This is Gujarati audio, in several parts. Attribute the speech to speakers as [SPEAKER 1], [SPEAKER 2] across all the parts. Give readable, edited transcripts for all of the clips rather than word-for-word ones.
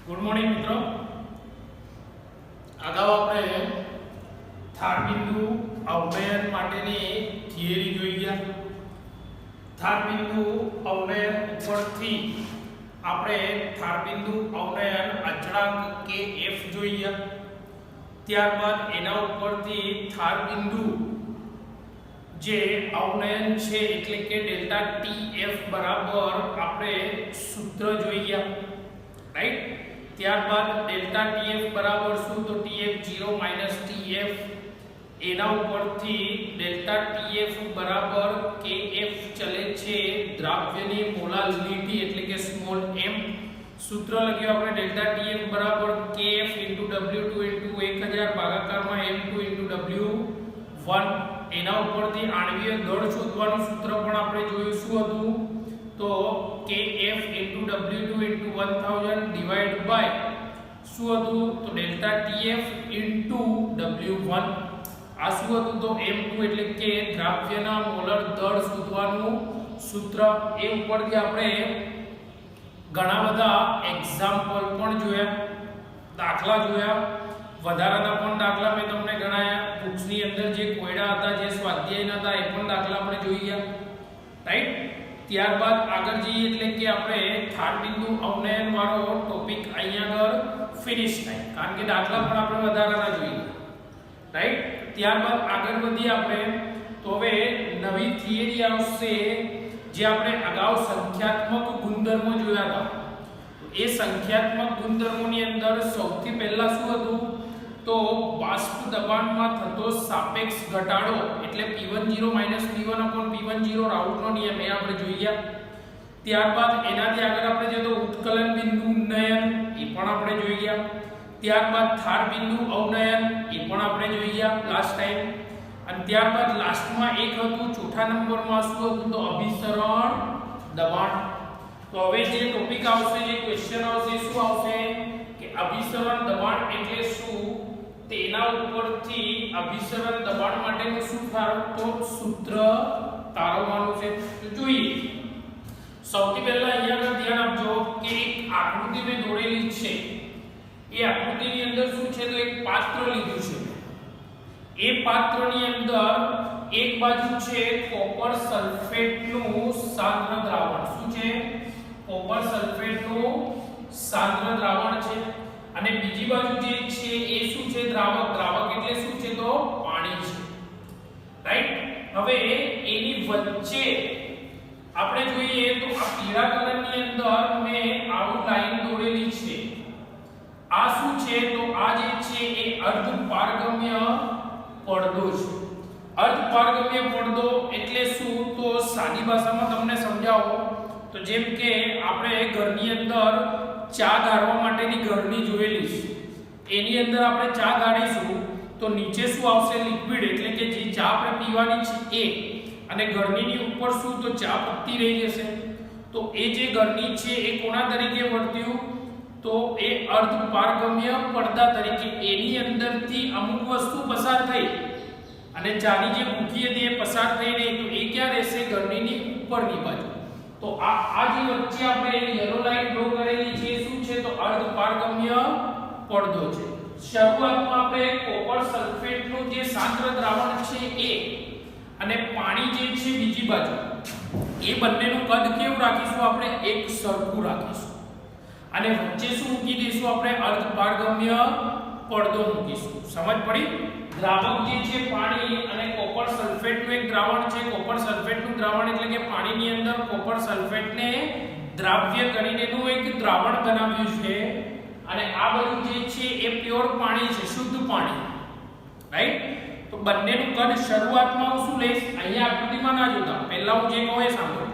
[SPEAKER 1] ગુડ મોર્નિંગ મિત્રો। અગાઉ આપણે થાર બિંદુ અવનયન માટેની થિયરી જોઈ ગયા। થાર બિંદુ અવનયન ઉપરથી આપણે થાર બિંદુ અવનયન અચળાંક kf જોઈ ગયા। ત્યારબાદ એના ઉપરથી થાર બિંદુ જે અવનયન છે એટલે કે ડેલ્ટા tf બરાબર આપણે સૂત્ર જોઈ ગયા, રાઈટ। ત્યારબાદ ડેલ્ટા tf બરાબર શું, તો tf 0 tf, એના ઉપરથી ડેલ્ટા tf બરાબર kf ચલે છે દ્રાવ્યની મોલાલિટી એટલે કે સ્મોલ m। સૂત્ર લખ્યું આપણે ડેલ્ટા tf બરાબર kf w2 1000 ભાગાકારમાં m2 w1। એના ઉપરથી આણ્વીય દળ શોધવાનું સૂત્ર પણ આપણે જોયું, શું હતું, તો kf w2 1000 ડિવાઇડ બાય શું હતું, તો ડેલ્ટા tf w1। આ શું હતું, તો m2 એટલે કે દ્રાવ્યના મોલર દળ શોધવાનું સૂત્ર। એ ઉપરથી આપણે ઘણા બધા એક્ઝામ્પલ પણ જોયા, દાખલા જોયા, વધારાના પણ દાખલા મેં તમને ગણાયા। બુક્સની અંદર જે કોયડા હતા, જે સ્વાધ્યાયના હતા, એ પણ દાખલા આપણે જોઈ ગયા, રાઈટ। ત્યારબાદ આગળ જઈએ એટલે કે આપણે થાર બિંદુ અવનયન વાળો ટોપિક અહીંયા આગળ ફિનિશ થાય, કારણ કે દાખલા પણ આપણે વધારાના જોઈ ગયા, રાઈટ। ત્યારબાદ આગળ વધીએ આપણે, તો હવે નવી થિયરી આવશે જે આપણે અગાઉ સંખ્યાત્મક ગુણધર્મો જોયા હતા। એ સંખ્યાત્મક ગુણધર્મોની અંદર સૌથી પહેલા શું હતું, તો બાષ્પ દબાણમાં થતો સાપેક્ષ ઘટાડો એટલે P10 P1/P10 રાઉટનો નિયમ, એ આપણે જોઈ ગયા। ત્યારબાદ એનાથી આગળ આપણે જે તો ઉત્કલન બિંદુ ઉન્નયન, એ પણ આપણે જોઈ ગયા। ત્યારબાદ થાર બિંદુ અવનયન, એ પણ આપણે જોઈ ગયા લાસ્ટ ટાઈમ। અને ત્યારબાદ લાસ્ટમાં એક હતું, ચોથા નંબરમાં શું હતું, તો અભિસરણ દબાણ। તો હવે જે ટોપિક આવશે, જે ક્વેશ્ચન આવશે, શું આવશે કે અભિસરણ દબાણ એટલે શું, તેના ઉપરથી અભિસરણ દબાણ માટેનું શું તો સૂત્ર તારવવાનું છે। તો જોઈએ, સૌથી પહેલા અહીંયા આગળ ધ્યાન આપજો કે એક આકૃતિ મેં દોરેલી છે। એ આકૃતિની અંદર શું છે, તો એક પાત્ર લીધું છે। એ પાત્રની અંદર એક બાજુ છે કોપર સલ્ફેટનું સાંદ્ર દ્રાવણ, શું છે, કોપર સલ્ફેટનું સાંદ્ર દ્રાવણ છે, અને બીજી બાજુ જે છે એ શું છે, દ્રાવક। દ્રાવક એટલે શું છે, તો પાણી છે, રાઈટ। હવે એની વચ્ચે આપણે જોઈએ તો આ પીળા કલરની અંદર મેં આવું લાઈન દોરેલી છે। આ શું છે, તો આ જે છે એ અર્ધપારગમ્ય પડદો છે। અર્ધપારગમ્ય પડદો એટલે શું, તો સાદી ભાષામાં તમને સમજાવો તો જેમ કે આપણે ઘરની અંદર ચા ગાળવા માટેની ગળણી જોયેલી છે, એની અંદર આપણે ચા ગાળીશું તો નીચે શું આવશે, લિક્વિડ એટલે કે જે ચા આપણે પીવાની છે એ, અને ગળણીની ઉપર શું, તો ચા પત્તી રહી જશે। તો એ જે ગળણી છે એ કોના તરીકે વર્ત્યું, તો એ અર્ધપારગમ્ય પડદા તરીકે। એની અંદરથી અમુક વસ્તુ પસાર થઈ અને ચાની જે ભૂકી હતી એ પસાર થઈ રહી, તો એ ક્યાં રહેશે, ગળણીની ઉપરની બાજુ। તો આ જે વચ્ચે આપણે યલો લાઈન ડ્રો કરેલી છે શું છે, તો અર્ધપારગમ્ય પડદો છે। શરૂઆતમાં આપણે કોપર સલ્ફેટનું જે સાંદ્ર દ્રાવણ છે એ અને પાણી જે છે બીજી બાજુ, એ બંનેનું કદ કેવું રાખીશું, આપણે એક સરખું રાખીશું, અને વચ્ચે શું મૂકી દઈશું, આપણે અર્ધપારગમ્ય પડદો મૂકીશું। સમજ પડી? દ્રાવક જે છે પાણી અને કોપર સલ્ફેટનું એક દ્રાવણ છે। કોપર સલ્ફેટનું દ્રાવણ એટલે કે પાણીની અંદર કોપર સલ્ફેટને દ્રાવ્ય કરીને એનું એક દ્રાવણ બનાવ્યું છે, અને આ બધું જે છે એ પ્યોર પાણી છે, શુદ્ધ પાણી, રાઈટ। તો બંનેનું કદ શરૂઆતમાં હું શું લઈશ, અહીંયા આકૃતિમાં ના જોતા, પહેલા હું જે કહું એ સાંભળો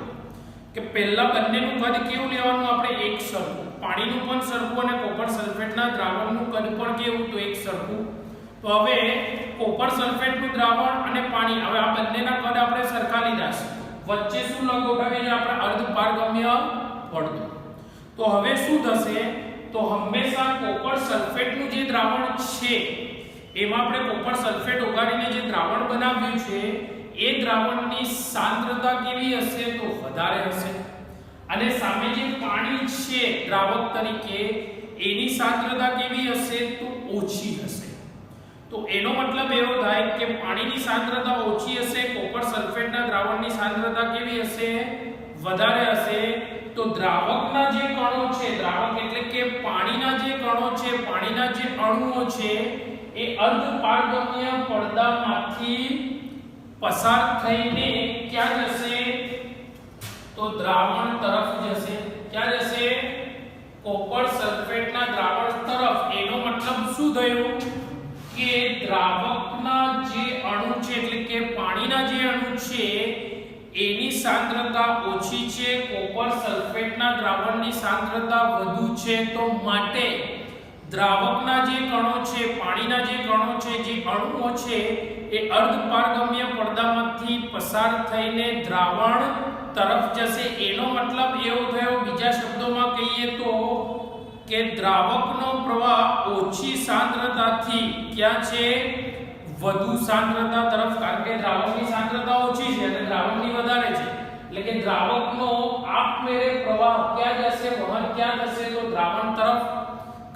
[SPEAKER 1] કે પહેલા બંનેનું કદ કેવું લેવાનું, આપણે એક સરખું, પાણીનું પણ સરખું અને કોપર સલ્ફેટના દ્રાવણનું કદ પણ કેવું, તો એક સરખું। તો હવે કોપર સલ્ફેટનું દ્રાવણ અને પાણી, હવે આ બંનેના કદ આપણે સરખા લીધા છે, વચ્ચે શું લગાવીએ આપણે અર્ધપારગમ્ય પડદો। તો હવે શું થશે, તો હંમેશા કોપર સલ્ફેટનું જે દ્રાવણ છે એમાં આપણે કોપર સલ્ફેટ ઓગાળીને જે દ્રાવણ બનાવ્યું છે એ દ્રાવણની સાંદ્રતા કેવી હશે, તો વધારે હશે, અને સામે જે પાણી છે દ્રાવક તરીકે એની સાંદ્રતા કેવી હશે તો ઓછી હશે। તો એનો મતલબ એવો થાય કે પાણીની સાંદ્રતા ઓછી હશે, કોપર સલ્ફેટના દ્રાવણની સાંદ્રતા કેવી હશે વધારે હશે। તો દ્રાવકના જે કણો છે, દ્રાવક એટલે કે પાણીના જે કણો છે, પાણીના જે અણુઓ છે એ અર્ધપારગમ્ય પડદામાંથી પસાર થઈને ક્યાં જશે તો દ્રાવણ તરફ જશે। ક્યાં જશે કોપર સલ્ફેટના દ્રાવણ તરફ। એનો મતલબ શું થયું કે દ્રાવકના જે અણુ છે એટલે કે પાણીના જે અણુ છે એની સાંદ્રતા ઓછી છે, કોપર સલ્ફેટના દ્રાવણની સાંદ્રતા વધુ છે। તો માટે દ્રાવકના જે કણો છે, પાણીના જે કણો છે, જે અણુઓ છે એ અર્ધપારગમ્ય પડદામાંથી પસાર થઈને દ્રાવણ તરફ જશે। એનો મતલબ એવો થયો, બીજા શબ્દોમાં કહીએ તો કે દ્રાવકનો પ્રવાહ ઓછી સાંદ્રતાથી ક્યાં છે વધુ સાંદ્રતા તરફ, કારણ કે દ્રાવકની સાંદ્રતા ઓછી છે અને દ્રાવણની વધારે છે, એટલે કે દ્રાવકનો આપમેળે પ્રવાહ ક્યાં જશે, વહન ક્યાં થશે તો દ્રાવણ તરફ।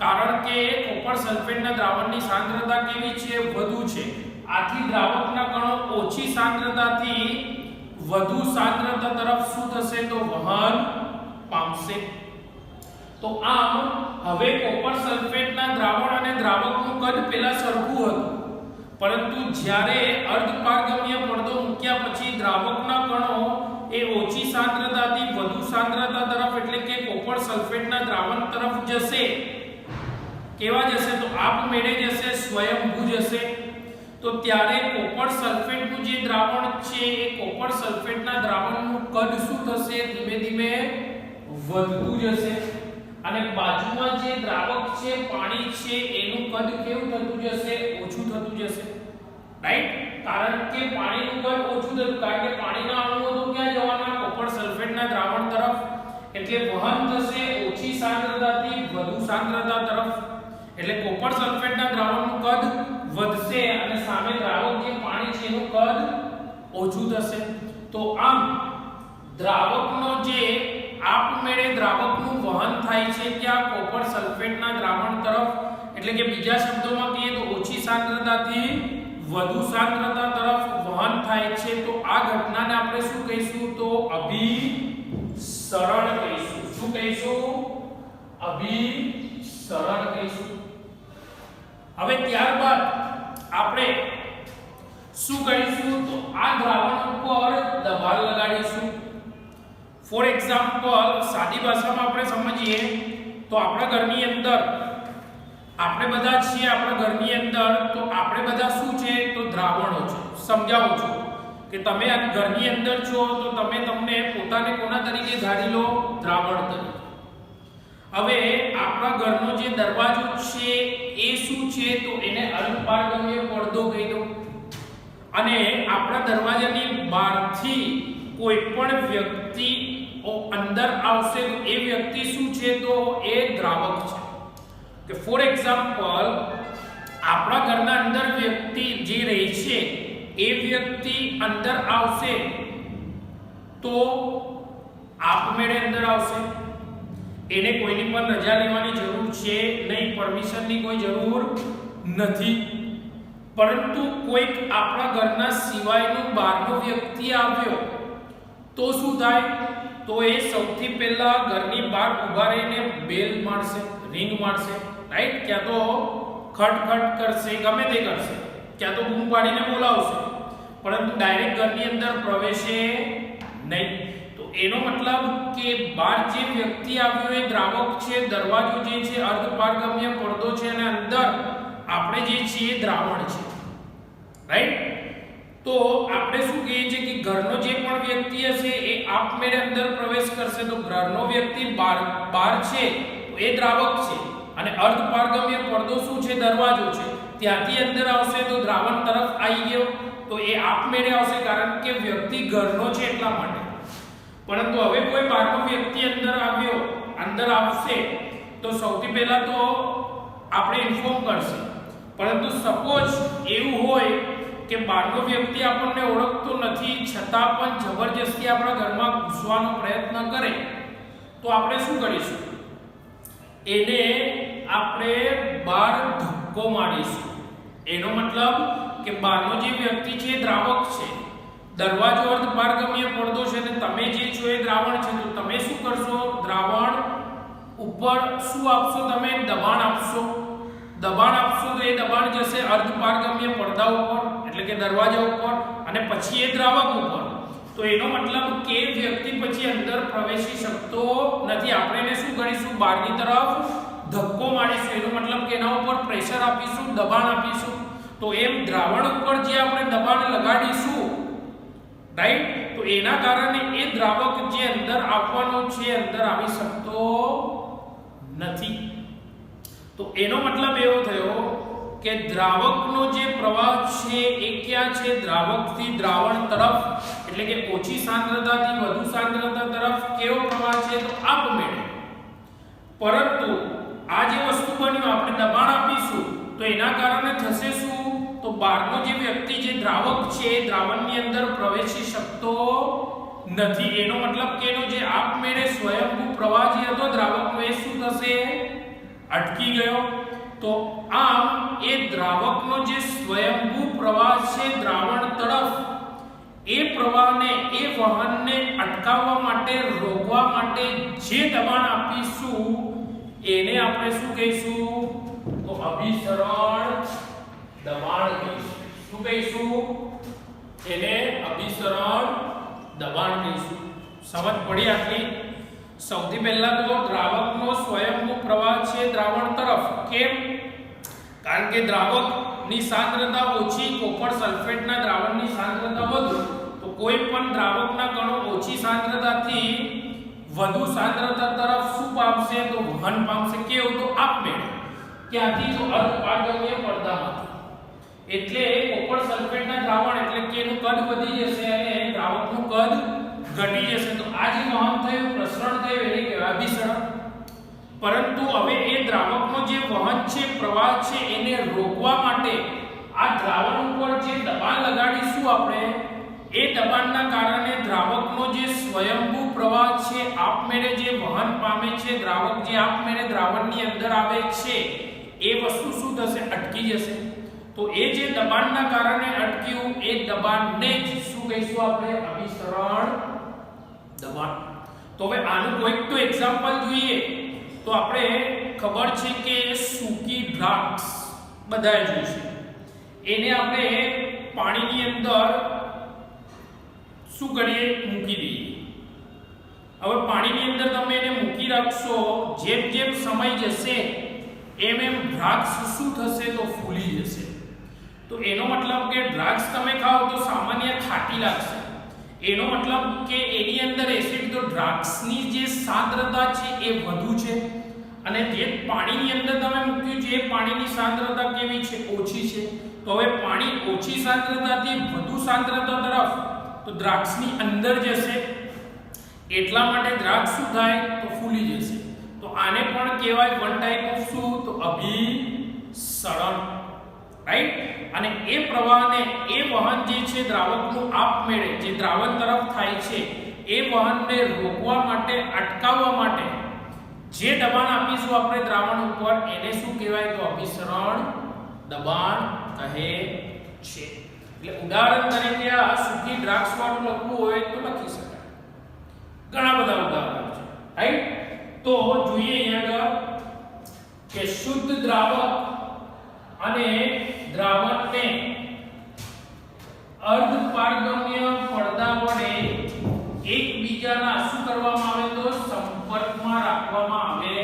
[SPEAKER 1] કારણ કે કોપર સલ્ફેટના દ્રાવણની સાંદ્રતા કેવી છે વધુ છે, આથી દ્રાવકના કણો ઓછી સાંદ્રતાથી વધુ સાંદ્રતા તરફ શું થશે તો વહન પામશે। તો આમ હવે કોપર સલ્ફેટના દ્રાવણ અને દ્રાવકનું કદ પહેલા સરખું હતું, પરંતુ જ્યારે અર્ધપારગમ્ય પડદો મૂક્યા પછી દ્રાવકના કણો એ ઓછી સાંદ્રતાથી વધુ સાંદ્રતા તરફ એટલે કે કોપર સલ્ફેટના દ્રાવણ તરફ જશે। કેવા જશે તો આપમેળે જશે, સ્વયંભૂ જશે। તો ત્યારે કોપર સલ્ફેટનું જે દ્રાવણ છે એ કોપર સલ્ફેટના દ્રાવણનું કદ શું થશે ધીમે ધીમે વધતું જશે, અને બાજુમાં જે દ્રાવક છે પાણી છે એનું કદ કેવું થતું જશે ઓછું થતું જશે। રાઈટ, કારણ કે પાણીનું કદ ઓછું થતું, કારણ કે પાણીના અણુઓ તો ક્યાં જવાના કોપર સલ્ફેટના દ્રાવણ તરફ, એટલે વહન થશે ઓછી સાંદ્રતાથી વધુ સાંદ્રતા તરફ, એટલે કોપર સલ્ફેટના દ્રાવણનું કદ વધશે અને સામે દ્રાવક જે પાણી છે એનું કદ ઓછું થશે। તો આમ દ્રાવકનો જે આપમેળે દ્રાવકનું વહન થાય છે ક્યાં કોપર સલ્ફેટના દ્રાવણ તરફ, એટલે કે બીજા શબ્દોમાં કહીએ તો ઓછી સાંદ્રતાથી વધુ સાંદ્રતા તરફ વહન થાય છે। તો આ ઘટનાને આપણે શું કહીશું તો અભિસરણ કહીશું। શું કહીશું અભિસરણ કહીશું। હવે ત્યારબાદ આપણે શું કરીશું તો આ દ્રાવણ ઉપર દબાણ લગાડીશું। ફોર એક્ઝામ્પલ સાદી ભાષામાં આપણે સમજીએ તો આપણા ઘરની અંદર આપણે બધા છીએ, આપણા ઘરની અંદર તો આપણે બધા શું છે તો દ્રાવણો છે। સમજાવું છું કે તમે આ ઘરની અંદર છો તો તમે તમને પોતાને કોના તરીકે ધારી લો દ્રાવણ તરીકે। હવે આપણા ઘરનો જે દરવાજો છે એ શું છે તો એને અર્ધપારગમ્ય પડદો કહી દો, અને આપણા દરવાજાની બહારથી કોઈ પણ વ્યક્તિ અંદર આવશે તો એ વ્યક્તિ શું છે તો એ દ્રાવક છે। કે ફોર એક્ઝામ્પલ આપણા ઘરના અંદર વ્યક્તિ જે રહે છે એ વ્યક્તિ અંદર આવશે તો આપમેળે અંદર આવશે, એને કોઈની પણ રજા લેવાની જરૂર છે નહીં, પરમિશનની કોઈ જરૂર નથી। પરંતુ કોઈક આપણા ઘરના સિવાયનો બહારનો વ્યક્તિ આવ્યો તો શું થાય તો એ સૌથી પહેલા ઘરની બહાર ઊભા રહીને બેલ મારશે, રિંગ મારશે, રાઈટ, ક્યાં તો ખટખટ કરશે, ગમે તે કરશે, ક્યાં તો બૂમ પાડીને બોલાવશે, પરંતુ ડાયરેક્ટ ઘરની અંદર પ્રવેશે નહીં। તો એનો મતલબ કે બહાર જે વ્યક્તિ આવ્યો એ દ્રાવક છે, દરવાજો જે છે અર્ધપારગમ્ય પડદો છે અને અંદર આપણે જે છીએ દ્રાવણ છે, રાઈટ। તો આપણે શું કહીએ છીએ કે ઘરનો જે પણ વ્યક્તિ હશે એ આપમેળે અંદર પ્રવેશ કરશે, તો ઘરનો વ્યક્તિ બહાર છે તો એ દ્રાવક છે અને અર્ધપારગમ્ય પડદો શું છે દરવાજો છે, ત્યાંથી અંદર આવશે તો દ્રાવણ તરફ આવી ગયો તો એ આપમેળે આવશે, કારણ કે વ્યક્તિ ઘરનો છે એટલા માટે। પરંતુ હવે કોઈ બહારનો વ્યક્તિ અંદર આવશે તો સૌથી પહેલા તો આપણે ઇન્ફોર્મ કરશે, પરંતુ સપોઝ એવું હોય કે બહારનો વ્યક્તિ આપણને ઓળખતો નથી છતાં પણ જબરજસ્તી આપણા ઘરમાં ઘૂસવાનો પ્રયત્ન કરે તો આપણે શું કરીશું, એને આપણે બહાર ધક્કો મારીશું. એનો મતલબ કે બહારનો જે વ્યક્તિ છે એ દ્રાવક છે, દરવાજો અર્ધ પારગમ્ય પડદો છે અને તમે જે છો એ દ્રાવણ છે, તો તમે શું કરશો? દ્રાવણ ઉપર શું આપશો? તમે દબાણ આપશો. દબાણ આપશો તો એ દબાણ જશે અર્ધ પારગમ્ય પડદા ઉપર એટલે કે દરવાજા ઉપર અને પછી એ દ્રાવક ઉપર. તો એનો મતલબ કે વ્યક્તિ પછી અંદર પ્રવેશી શકતો નથી. આપણે એને શું કરીશું? બહારની તરફ ધક્કો મારીશું. એનો મતલબ કે એના ઉપર પ્રેશર આપીશું, દબાણ આપીશું. તો એમ દ્રાવણ ઉપર જે આપણે દબાણ લગાડીશું, રાઈટ, તો એના કારણે એ દ્રાવક જે અંદર આવવાનો છે અંદર આવી શકતો નથી. તો એનો મતલબ એવો થયો કે દ્રાવકનો જે પ્રવાહ છે એ ક્યાં છે? દ્રાવકથી દ્રાવણ તરફ એટલે કે ઓછી સાંદ્રતાથી વધુ સાંદ્રતા તરફ કેવો પ્રવાહ છે? તો આપમેળે. પરંતુ આ જે વસ્તુ બન્યું આપણે દબાણ આપીશું તો એના કારણે થશે શું? તો બહારનો જે વ્યક્તિ જે દ્રાવક છે એ દ્રાવણની અંદર પ્રવેશી શકતો નથી. એનો મતલબ કે એનો જે આપમેળે સ્વયંભૂ પ્રવાહ જે હતો દ્રાવકનો એ શું થશે? અટકી ગયો. તો આમ એ દ્રાવકનો જે સ્વયંભૂ પ્રવાહ છે દ્રાવણ તરફ, એ પ્રવાહને એ વહનને અટકાવવા માટે, રોકવા માટે જે દબાણ આપીશું એને આપણે શું કહીશું? તો અભિસરણ દબાણ કહીશું. શું કહીશું? એને અભિસરણ દબાણ કહીશું. સમજ પડી આટલી? સૌથી પહેલા તો દ્રાવકનો સ્વયંભૂ પ્રવાહ છે દ્રાવણ તરફ. કેમ? કારણ કે દ્રાવકની સાંદ્રતા ઓછી, કોપર સલ્ફેટના દ્રાવણની સાંદ્રતા વધુ, તો કોઈ પણ દ્રાવકના કણો ઓછી સાંદ્રતાથી વધુ સાંદ્રતા તરફ શું પામશે? તો વહન પામશે. કેવું? તો આપમેળે. ક્યાંથી? તો અર્ધ પારગમ્ય પડદામાંથી. એટલે કોપર સલ્ફેટના દ્રાવણ એટલે કે એનું કદ વધી જશે અને દ્રાવકનું કદ ઘટી જશે. તો આ જે વહન થયું, પ્રસરણ થયું, એને કહેવાય અભિસરણ. પરંતુ હવે એ દ્રાવકનો જે વહન છે, પ્રવાહ છે, એને રોકવા માટે આ દ્રાવણ ઉપર જે દબાણ લગાડીશું આપણે, એ દબાણના કારણે દ્રાવકનો જે સ્વયંભૂ પ્રવાહ છે આપમેળે જે વહન પામે છે, દ્રાવક જે આપમેળે દ્રાવણની અંદર આવે છે, એ વસ્તુ શું થશે? અટકી જશે. તો એ જે દબાણના કારણે અટક્યું એ દબાણને જ શું કહીશું આપણે? અભિસરણ દબાણ. તો હવે આનું કોઈક તો એક્ઝામ્પલ જોઈએ. તો આપણે ખબર છે કે સૂકી દ્રાક્ષ બધાએ જોઈ છે. એને આપણે પાણીની અંદર શું કરીએ? મૂકી દઈએ. હવે પાણીની અંદર તમે એને મૂકી રાખશો, જેમ જેમ સમય જશે એમ એમ દ્રાક્ષ શું થશે? તો ફૂલી જશે. તો એનો મતલબ કે દ્રાક્ષ તમે ખાઓ તો સામાન્ય ખાટી લાગશે. એનો મતલબ કે એની અંદર એસિડ, તો દ્રાક્ષની જે સાંદ્રતા છે એ વધુ છે અને જે પાણીની અંદર તમે મૂક્યું છે એ પાણીની સાંદ્રતા કેવી છે? ઓછી છે. તો હવે પાણી ઓછી સાંદ્રતાથી વધુ સાંદ્રતા તરફ તો દ્રાક્ષની અંદર જશે, એટલા માટે દ્રાક્ષ શું થાય? તો ફૂલી જશે. તો આને પણ કહેવાય વન ટાઈપ ઓફ શું? તો અભિસરણ. રાઈટ. અને એ પ્રવાહને, એ વહન જે છે દ્રાવકનું આપમેળે જે દ્રાવણ તરફ થાય છે, એ વહનને રોકવા માટે, અટકાવવા માટે જે દબાણ આપીશું આપણે દ્રાવણ ઉપર, એને શું કહેવાય? તો અભિસરણ દબાણ કહે છે. એટલે ઉદાહરણ તરીકે આ સૂકી દ્રાક્ષ વાળું લખવું હોય તો લખી શકાય. ઘણા બધા ઉદાહરણો છે. રાઈટ. તો જોઈએ અહીંયા આગળ કે શુદ્ધ દ્રાવક અને દ્રાવણને અર્ધ પારગમ્ય પડદા વડે એકબીજાના શું કરવામાં આવે? તો સંપર્કમાં રાખવામાં આવે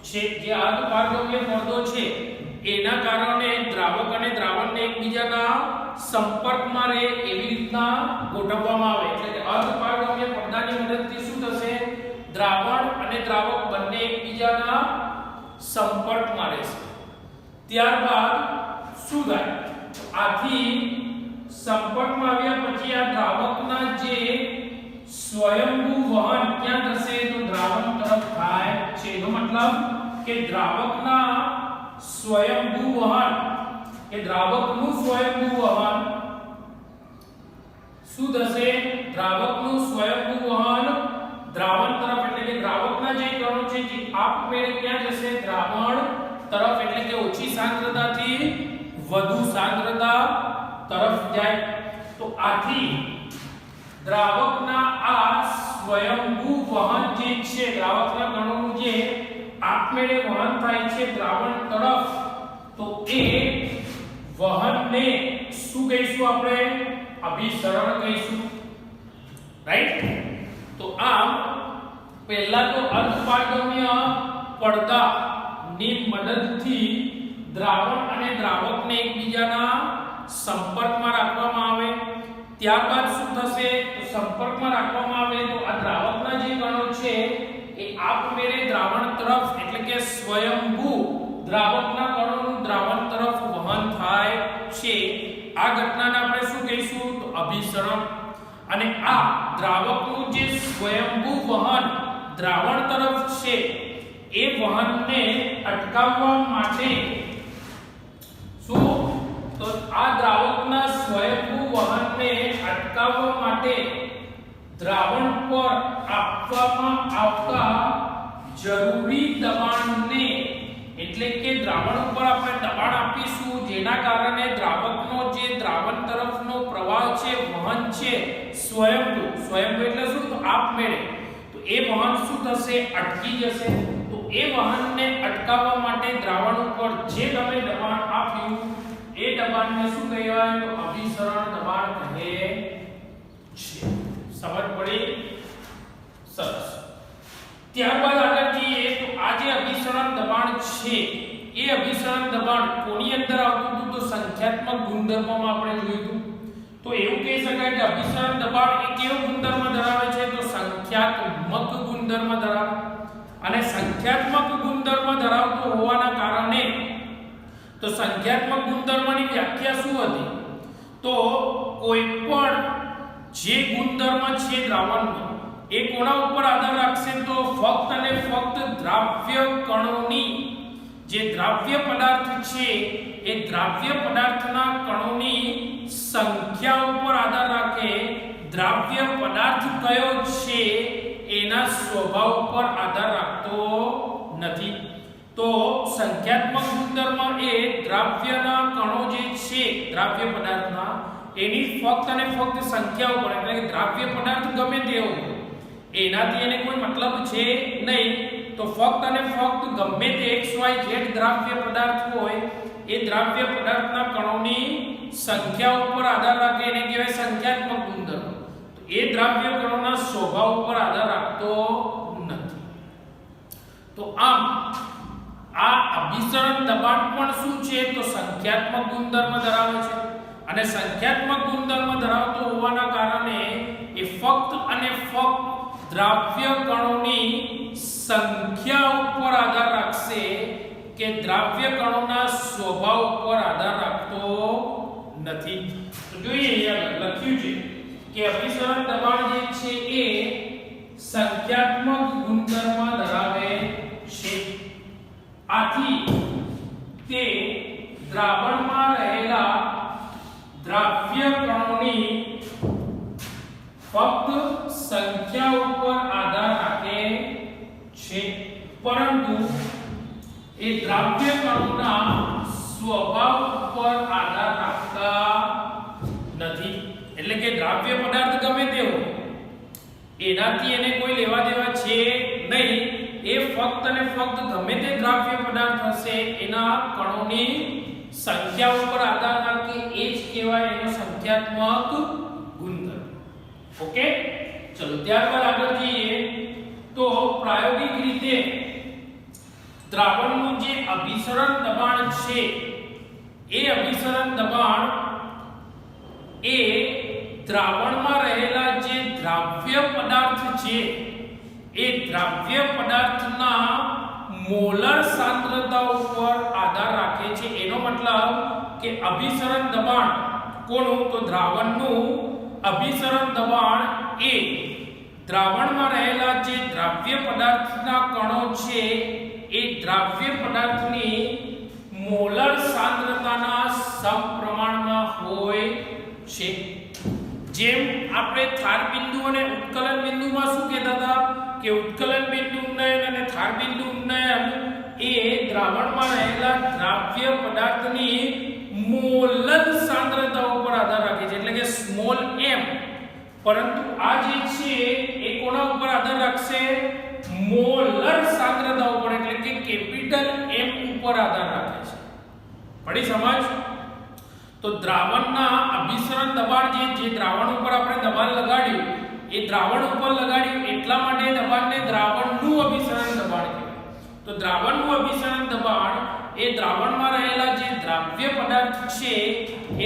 [SPEAKER 1] છે. જે અર્ધ પારગમ્ય પડદો છે એના કારણે દ્રાવક અને દ્રાવણને એકબીજાના સંપર્કમાં રહે એવી રીતના ગોઠવવામાં આવે. એટલે કે અર્ધ પારગમ્ય પડદાની મદદથી શું થશે? દ્રાવણ અને દ્રાવક બંને એકબીજાના સંપર્કમાં રહેશે. ત્યારબાદ શું થાય? આથી સંપર્કમાં આવ્યા પછી આ દ્રાવકના જે સ્વયંભૂ વહન ક્યાં થશે? તો દ્રાવણ તરફ થાય છે. એનો મતલબ કે દ્રાવકના સ્વયંભૂ વહન, કે દ્રાવકનું સ્વયંભૂ વહન શું થશે? દ્રાવકનું સ્વયંભૂ વહન દ્રાવણ તરફ એટલે કે દ્રાવકના જે કણો છે જે આપમેળે ક્યાં જશે? દ્રાવણ તરફ, એટલે કે ઓછી સાંદ્રતાથી વધુ સાંદ્રતા તરફ જાય. તો આથી દ્રાવકના આ સ્વયંભૂ વહન જે છે, દ્રાવકના કણોનું જે આપમેળે વહન થાય છે દ્રાવણ તરફ, તો એ વહનને શું કહીશું આપણે? અભિસરણ કહીશું. રાઈટ? તો આમ પહેલા તો અર્ધપારગમ્ય પડદાની મદદથી દ્રાવણ અને દ્રાવકને એકબીજાના સંપર્કમાં રાખવામાં આવે. ત્યારબાદ શું થશે? તો સંપર્કમાં રાખવામાં આવે તો આ દ્રાવકના જે કણો છે એ આપમેળે દ્રાવણ તરફ, એટલે કે સ્વયંભૂ દ્રાવકના કણોનું દ્રાવણ તરફ વહન થાય છે. આ ઘટનાને આપણે શું કહીશું? તો અભિસરણ. અને આ દ્રાવકનું જે સ્વયંભૂ વહન દ્રાવણ તરફ છે એ વહનને અટકાવવા માટે શું? તો આ દ્રાવકના સ્વયંભૂ વહનને અટકાવવા માટે દ્રાવણ પર આપવામાં આવતા જરૂરી દબાણને, એટલે કે દ્રાવણ ઉપર આપણે દબાણ આપીશું જેના કારણે દ્રાવકનો જે દ્રાવણ તરફનો પ્રવાહ છે, વહન છે, સ્વયંભૂ એટલે શું? તો આપમેળે. તો એ વહન શું થશે? અટકી જશે. તો એ વહનને અટકાવવા માટે દ્રાવણ ઉપર જે તમે દબાણ આપ્યું એ દબાણને શું કહેવાય? તો અભિસરણ દબાણ કહે છે. સમજ પડી? સરસ. ત્યારબાદ આગળ જઈએ તો આ જે અભિસરણ દબાણ છે એ અભિસરણ દબાણ કોની અંદર આવતું હતું? તો સંખ્યાત્મક ગુણધર્મમાં આપણે જોયું હતું. તો એવું કહી શકાય કે અભિસરણ દબાણ એ કેવો ગુણધર્મ ધરાવે છે? તો સંખ્યાત્મક ગુણધર્મ ધરાવે. અને સંખ્યાત્મક ગુણધર્મ ધરાવતો હોવાના કારણે, તો સંખ્યાત્મક ગુણધર્મની વ્યાખ્યા શું હતી? તો કોઈ પણ જે ગુણધર્મ છે દ્રાવણનો એ કોના ઉપર આધાર રાખશે? તો ફક્ત અને ફક્ત દ્રાવ્ય કણોની, જે દ્રાવ્ય પદાર્થ છે એ દ્રાવ્ય પદાર્થના કણોની સંખ્યા ઉપર આધાર રાખે. દ્રાવ્ય પદાર્થ કયો છે એના સ્વભાવ ઉપર આધાર રાખતો નથી. તો સંખ્યાત્મક ગુણધર્મ એ દ્રાવ્યના કણો જે છે દ્રાવ્ય પદાર્થના, એની ફક્ત અને ફક્ત સંખ્યા ઉપર, એટલે કે દ્રાવ્ય પદાર્થ ગમે તેવો એનાથી એને કોઈ મતલબ છે નહીં. તો ફક્ત અને ફક્ત ગમે તે XYZ દ્રાવ્ય પદાર્થ હોય એ દ્રાવ્ય પદાર્થના કણોની સંખ્યા ઉપર આધાર રાખે, એને કહેવાય સંખ્યાત્મક ગુણધર્મ. તો એ દ્રાવ્ય કણોના સ્વભાવ ઉપર આધાર રાખતો નથી. તો આમ આ અભિસરણ દબાણ પણ શું છે? તો સંખ્યાત્મક ગુણધર્મ ધરાવે છે. અને સંખ્યાત્મક ગુણધર્મ ધરાવતો હોવાના કારણે એ ફક્ત અને ફક્ત દ્રાવ્ય કણોની સંખ્યા ઉપર આધાર રાખશે, કે દ્રાવ્ય કણોના સ્વભાવ ઉપર આધાર રાખતો નથી. તો જોઈએ અહીંયા લખ્યું છે કે અભિસરણ દબાણ જે છે એ સંખ્યાત્મક ગુણધર્મ ધરાવે છે. આથી તે દ્રાવણમાં રહેલા દ્રાવ્ય કણોની ફક્ત સંખ્યા ઉપર આધાર રાખે છે, પરંતુ એ દ્રાવ્ય કણોના સ્વભાવ ઉપર આધાર રાખતા નથી. એટલે કે દ્રાવ્ય પદાર્થ ગમે તેવો એનાથી એને કોઈ લેવા દેવા છે નહીં. એ ફક્ત અને ફક્ત ગમે તે દ્રાવ્ય પદાર્થ હશે એના કણોની સંખ્યા ઉપર આધાર રાખે, એ જ કહેવાય એનો સંખ્યાત્મક ગુણધર્મ. ઓકે, ચલો ત્યારબાદ આગળ જઈએ તો પ્રાયોગિક રીતે દ્રાવણનું જે અભિસરણ દબાણ છે એ અભિસરણ દબાણ એ દ્રાવણમાં રહેલા જે દ્રાવ્ય પદાર્થ છે એ દ્રાવ્ય પદાર્થના મોલર સાંદ્રતા ઉપર આધાર રાખે છે. એનો મતલબ કે અભિસરણ દબાણ કોનું? તો દ્રાવણનું અભિસરણ દબાણ એ દ્રાવણમાં રહેલા જે દ્રાવ્ય પદાર્થના કણો છે એ દ્રાવ્ય પદાર્થની મોલર સાંદ્રતાના સમપ્રમાણમાં હોય છે. જેમ આપણે થાર બિંદુ અને ઉત્કલન બિંદુમાં શું કહેતા હતા કે ઉત્કલન બિંદુને અને થાર બિંદુ ઉન્નયન એ દ્રાવણમાં રહેલા દ્રાવ્ય પદાર્થની મોલર સાંદ્રતા ઉપર આધાર રાખે છે, એટલે કે સ્મોલ m. પરંતુ આ જે છે એ કોના ઉપર આધાર રાખશે? મોલર સાંદ્રતા ઉપર, એટલે કે કેપિટલ M ઉપર આધાર રાખે છે. પડી સમજ? તો દ્રાવણના અભિસરણ દબાણ જે દ્રાવણ ઉપર આપણે દબાણ લગાડ્યું એ દ્રાવણ ઉપર લગાડ્યું એટલા માટે દબાણને દ્રાવણનું અભિસરણ દબાણ કહેવાય. તો દ્રાવણનું અભિસરણ દબાણ એ દ્રાવણમાં રહેલા જે દ્રાવ્ય પદાર્થ છે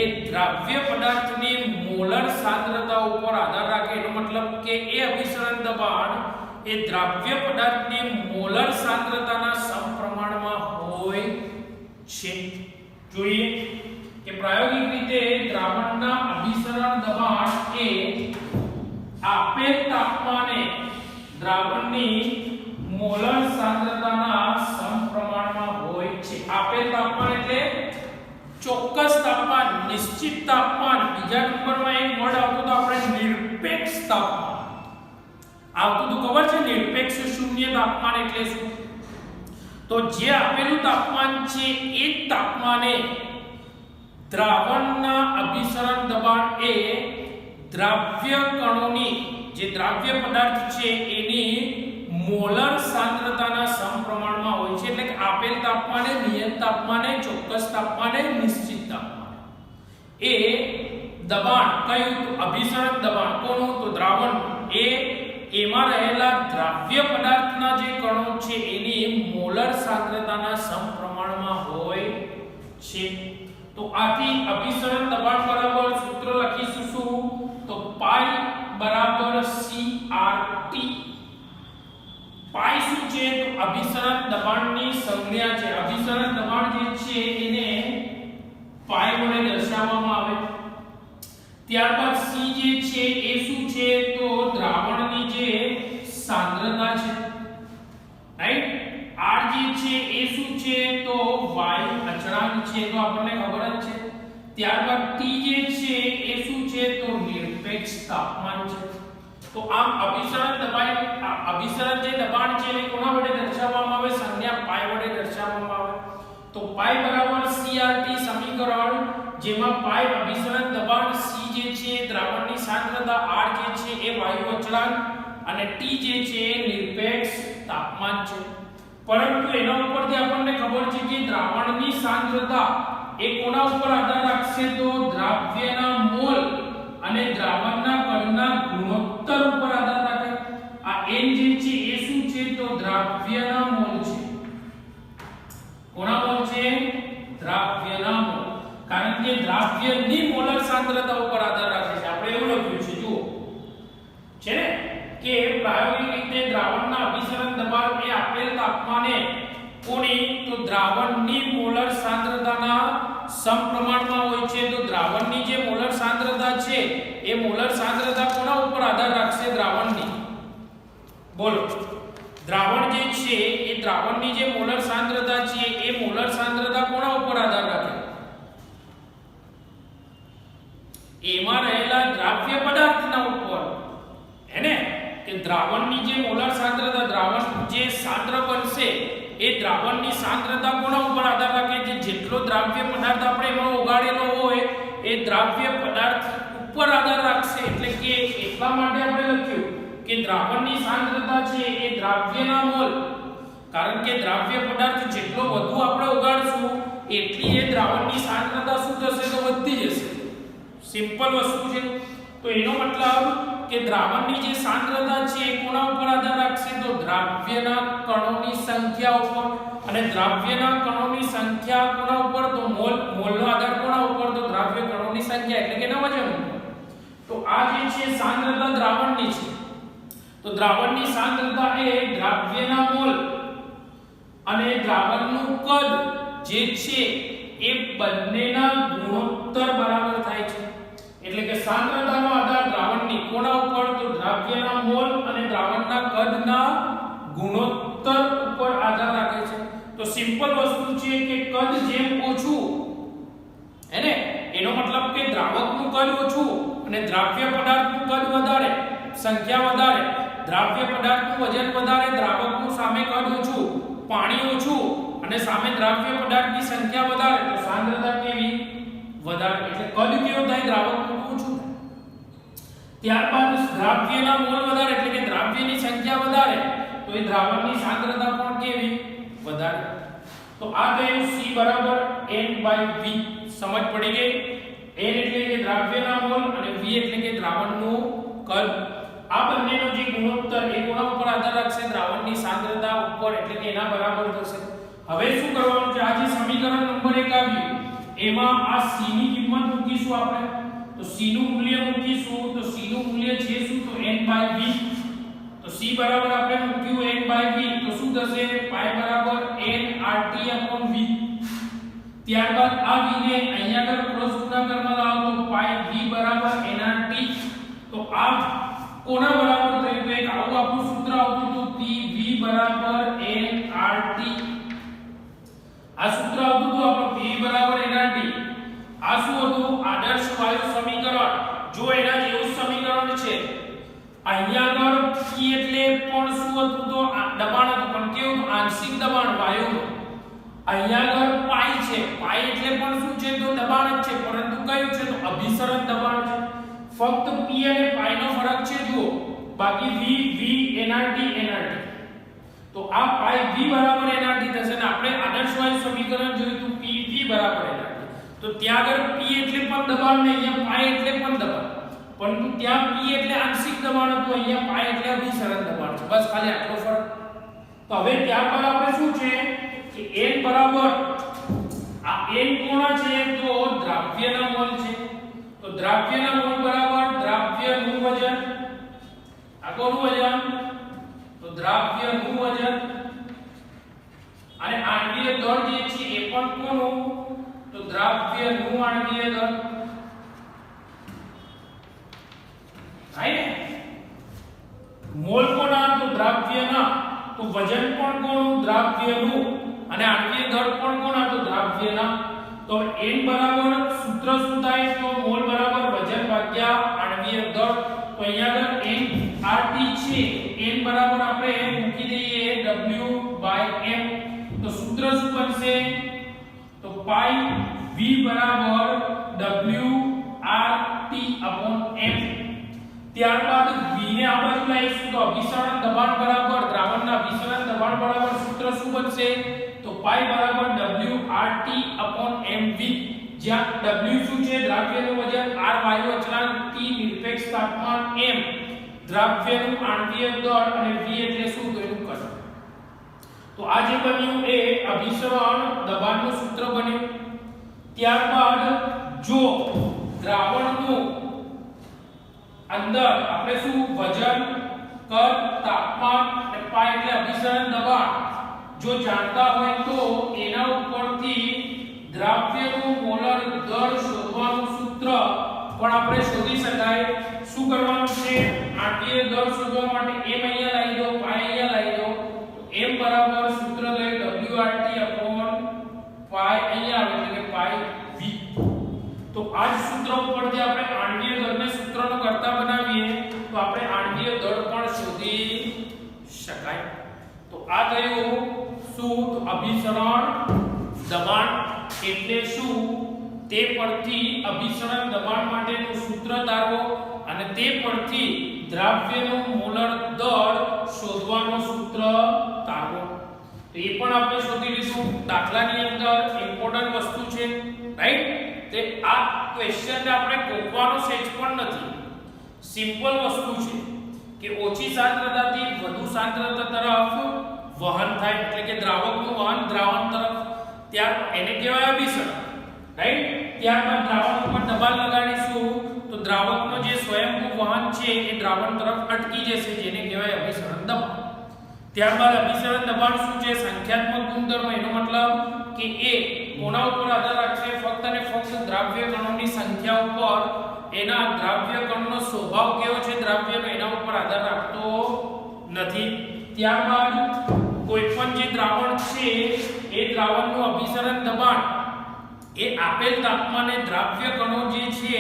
[SPEAKER 1] એ દ્રાવ્ય પદાર્થની મોલર સાંદ્રતા ઉપર આધાર રાખે. એનો મતલબ કે એ અભિસરણ દબાણ એ દ્રાવ્ય પદાર્થની મોલર સાંદ્રતાના સમપ્રમાણમાં હોય છે. જોઈએ કે પ્રાયોગિક રીતે દ્રાવણના અભિસરણ દબાણ એ આપેલ તાપમાને દ્રાવણની મોલર સાંદ્રતાના સમપ્રમાણમાં હોય છે. આપેલ તાપમાન એટલે ચોક્કસ તાપમાન, નિશ્ચિત તાપમાન. બીજા નંબરમાં એક વર્ડ આવતો તો આપણે નિરપેક્ષ તાપમાન આવતું તો ખબર છે? નિરપેક્ષ શૂન્ય તાપમાન એટલે શું? તો જે આપેલું તાપમાન છે એ તાપમાને દ્રાવણના અભિસરણ દબાણ એ દ્રાવ્ય કણોની, જે દ્રાવ્ય પદાર્થ છે એની મોલર સાંદ્રતાના સમપ્રમાણમાં હોય છે. એટલે કે આપેલ તાપમાને, નિયત તાપમાને, ચોક્કસ તાપમાને, નિશ્ચિત તાપમાને એ દબાણ કયું? તો અભિસરણ દબાણ કોનું? તો દ્રાવણ એ એમાં રહેલા દ્રાવ્ય પદાર્થના જે કણો છે એની મોલર સાંદ્રતાના સમપ્રમાણમાં હોય છે. તો આથી અભિસરણ દબાણ બરાબર સૂત્ર લખીશું શું? તો પાઈ બરાબર CRT. પાઈ શું છે? તો અભિસરણ દબાણની સંજ્ઞા છે. અભિસરણ દબાણ જે છે એને પાઈ વડે દર્શાવવામાં આવે. ત્યારબાદ C જે છે એ શું છે? તો દ્રાવણની જે સાંદ્રતા છે, રાઈટ. R જે છે એ શું છે? તો વાયુ અચળાંક છે, તો આપણને ખબર જ છે. ત્યારબાદ T જે છે એ શું છે? તો નિરપેક્ષ તાપમાન છે. તો આમ અભિસરણ જે દબાણ છે એને કોના વડે દર્શાવવામાં આવે? સંજ્ઞા પાઈ વડે દર્શાવવામાં આવે. તો પાઈ બરાબર CRT સમીકરણ, જેમાં પાઈ અભિસરણ દબાણ, C જે છે દ્રાવણની સાંદ્રતા, R જે છે એ વાયુ અચળાંક અને T જે છે એ નિરપેક્ષ તાપમાન છે. પરંતુ એના ઉપરથી આપણને ખબર છે કે દ્રાવણની સાંદ્રતા એ કોના ઉપર આધાર રાખશે? તો દ્રાવ્યના મોલ અને દ્રાવણના કણના ગુણોત્તર ઉપર આધાર રાખે. આ n જે છે એ શું છે? તો દ્રાવ્યના મોલ છે. કોના મોલ છે? દ્રાવ્યના મોલ. કારણ કે દ્રાવ્યની મોલર સાંદ્રતા ઉપર આધાર રાખે છે. આપણે એવું લખ્યું છે, જુઓ છે ને કે પ્રાયોગિક રીતે દ્રાવણના અભિસરણ દબાણ એ આપેલ તાપમાને કોની? તો દ્રાવણની મોલર સાંદ્રતાના સમપ્રમાણમાં હોય છે. તો દ્રાવણની જે મોલર સાંદ્રતા છે એ મોલર સાંદ્રતા કોના ઉપર આધાર રાખશે? દ્રાવણની. બોલો, દ્રાવણ જે છે એ દ્રાવણની જે મોલર સાંદ્રતા છે એ મોલર સાંદ્રતા કોના ઉપર આધાર રાખે? એમાં રહેલા દ્રાવ્ય પદાર્થના ઉપર, હે ને? કે દ્રાવણની જે મોલર સાંદ્રતા, દ્રાવણ જે સાંદ્ર બનશે એ દ્રાવણની સાંદ્રતા કોના ઉપર આધાર રાખે છે? જેટલો દ્રાવ્ય પદાર્થ આપણે એમાં ઓગાળેલો હોય એ દ્રાવ્ય પદાર્થ ઉપર આધાર રાખશે. એટલે કે એટલા માટે આપણે લખ્યું કે દ્રાવણની સાંદ્રતા છે એ દ્રાવ્યના મોલ, કારણ કે દ્રાવ્ય પદાર્થ જેટલો વધુ આપણે ઓગાળશું એટલી એ દ્રાવણની સાંદ્રતા શું થશે? તો વધતી જશે. સિમ્પલ વસ્તુ છે. તો એનો મતલબ કે દ્રાવણની જે સાંદ્રતા છે એ કોના ઉપર આધાર રાખશે? તો દ્રાવ્યના કણોની સંખ્યા ઉપર. અને દ્રાવ્યના કણોની સંખ્યા કોના ઉપર? તો મોલનો આધાર કોના ઉપર? તો દ્રાવ્ય કણોની સંખ્યા, એટલે કે એના વજન ઉપર. તો આ જે છે સાંદ્રતા દ્રાવણની છે. તો દ્રાવણની સાંદ્રતા એ દ્રાવ્યના મોલ અને દ્રાવણનું કદ જે છે એ બંનેના ગુણોત્તર બરાબર થાય છે. એટલે કે સાંદ્રતાનો આધાર દ્રાવણની કોના ઉપર? તો દ્રાવ્યના મોલ અને દ્રાવણના કદના ગુણોત્તર ઉપર આધાર રાખે છે. તો સિમ્પલ વસ્તુ છે કે કદ જેમ ઓછું, હે ને? એનો મતલબ કે દ્રાવકનું કદ ઓછું અને દ્રાવ્ય પદાર્થનું કદ વધારે, સંખ્યા વધારે, દ્રાવ્ય પદાર્થનું વજન વધારે, દ્રાવકનું સામે કદ ઓછું, પાણી ઓછું અને સામે દ્રાવ્ય પદાર્થની સંખ્યા વધારે તો સાંદ્રતા કેવી વધારે, એટલે કદ કેવું થાય દ્રાવકનું ઓછું થાય। ત્યારબાદ દ્રાવ્યના મોલ વધારે એટલે કે દ્રાવ્યની સંખ્યા વધારે તો એ દ્રાવકની સાંદ્રતા પણ કેવી વધારે। તો આ થયું C બરાબર n/v, સમજ પડી ગઈ। n એટલે કે દ્રાવ્યના મોલ અને v એટલે કે દ્રાવણનું કદ। આ બંનેનો જે ગુણોત્તર એ કોના ઉપર આધાર રાખશે દ્રાવણની સાંદ્રતા ઉપર, એટલે કે એના બરાબર થશે। હવે શું કરવાનું છે, આ જે સમીકરણ નંબર 1 આવ્યું એમાં આ c ની કિંમત મૂકીશું આપણે, તો c નું મૂલ્ય મૂકીશું, તો c નું મૂલ્ય છે શું તો n/v, તો c બરાબર આપણે મૂક્યું n/v તો શું થશે પાઈ બરાબર nRT/v। ત્યારબાદ આ v ને અહીંયા આગળ ક્રોસ ગુણાકારમાં લાવો તો પાઈ v બરાબર nRT, તો આ કોના બરાબર થયું તો એક આવું આપણું સૂત્ર આવતું હતું pv બરાબર nRT, આ સૂત્ર આવતું હતું આપણું pv બરાબર nRT। આ શું હતું આદર્શ વાયુ સમીકરણ, જો એના જેવું સમીકરણ છે અહીંયા આગળ p એટલે પણ શું હતું તો દબાણ હતું પણ કેવું આંશિક દબાણ વાયુનું, અહીંયા આગળ પાઈ છે, પાઈ એટલે પણ શું છે તો દબાણ જ છે પરંતુ કયું છે તો અભિસરણ દબાણ છે, ફક્ત p અને પાઈ નો ફરક છે જુઓ, બાકી v nRT તો આ પાઈ v બરાબર nRT થશે ને આપણે આદર્શ વાયુ સમીકરણ જોયું તો pv બરાબર nRT, તો ત્યાં આગળ p એટલે પણ દબાણ ને અહીંયા પાઈ એટલે પણ દબાણ, પરંતુ ત્યાં p એટલે આંશિક દબાણ હતું, અહીંયા પાઈ એટલે અભિસરણ દબાણ છે, બસ ખાલી આટલો ફરક। તો હવે ત્યારબાદ આપણે શું છે કે n બરાબર આ n કોના છે તો દ્રાવ્યના મોલ છે, તો દ્રાવ્યના મોલ બરાબર દ્રાવ્યનું વજન, આ કોનું વજન તો દ્રાવ્યનું વજન અને આણ્વીય દળ જે છે એ પણ કોનું તો દ્રાવ્યનું આણ્વીય દળ, મોલ કોના તો દ્રાવ્યના, તો વજન પણ કોનું દ્રાવ્યનું અને આણ્વીય દળ પણ કોના તો દ્રાવ્યના। તો n બરાબર સૂત્ર શું થાય તો મોલ બરાબર વજન ભાગ્યા આણ્વીય દળ, તો અહીંયા આગળ nRT છે n બરાબર આપણે મૂકી દઈએ W/m, તો સૂત્ર શું બનશે તો પાઈ v બરાબર WRT/m। ત્યારબાદ v ને આ બાજુ લાવીશું તો અભિસરણ દબાણ બરાબર દ્રાવણના અભિસરણ દબાણ બરાબર સૂત્ર શું બનશે તો પાઈ બરાબર WRT/mv, જ્યાં w શું છે દ્રાવ્યનું વજન, r વાયુ અચળાંક, t નિરપેક્ષ તાપમાન, m દ્રાવ્યનું આણ્વીય દળ અને v એટલે શું તો એનું કદ। તો આ જે બન્યું એ અભિસરણ દબાણનું સૂત્ર બન્યું। ત્યારબાદ જો દ્રાવણનું અંદર આપણે શું વજન, કદ, તાપમાન અને પાઈ એટલે અભિસરણ દબાણ જો જાણતા હોય તો એના ઉપરથી દ્રાવ્યનું મોલર દળ શોધવાનું સૂત્ર પણ આપણે શોધી શકાય। શું કરવાનું છે આણ્વીય દળ શોધવા માટે m અહીંયા લાવી દો, પાઈ અહીંયા લાવી દો, તો m બરાબર સૂત્ર લઈ WRT/પાઈ અહીંયા આવે એટલે કે પાઈ v, તો આ જ સૂત્ર ઉપરથી આપણે આણ્વીય દળને સૂત્રનો કરતા બનાવીએ તો આપણે આણ્વીય દળ પણ શોધી શકાય। તો આ થયું શું તો અભિસરણ દબાણ એટલે શું તે પરથી અભિસરણ દબાણ માટેનું સૂત્ર તારવો અને તે પરથી દ્રાવ્યનું મોલર દળ શોધવાનું સૂત્ર તારવો, તો એ પણ આપણે શોધી લીધું। દાખલાની અંદર ઇમ્પોર્ટન્ટ વસ્તુ છે રાઈટ, તે આ ક્વેશ્ચનને આપણે ગોખવાનો સેજ પણ નથી, સિમ્પલ વસ્તુ છે કે ઓછી સાંદ્રતાથી વધુ સાંદ્રતા તરફ વહન થાય એટલે કે દ્રાવકનું વહન દ્રાવણ તરફ, ત્યાર એને કહેવાય અભિસરણ રાઈટ। ત્યારબાદ દ્રાવણ ઉપર દબાણ લગાડીશું તો દ્રાવકનો જે સ્વયંભૂ વહન છે એ દ્રાવણ તરફ અટકી જશે જેને કહેવાય અભિસરણ દબાણ। ત્યારબાદ અભિસરણ દબાણ શું છે સંખ્યાત્મક ગુણધર્મ, એનો મતલબ કે એ કોના ઉપર આધાર રાખશે ફક્ત અને ફક્ત દ્રાવ્ય કણોની સંખ્યા ઉપર, એના દ્રાવ્ય કણનો સ્વભાવ કેવો છે દ્રાવ્યનો એના ઉપર આધાર રાખતો નથી। ત્યારબાદ કોઈ પણ જે દ્રાવણ છે એ દ્રાવણનું અભિસરણ દબાણ એ આપેલ તાપમાને દ્રાવ્ય કણો જે છે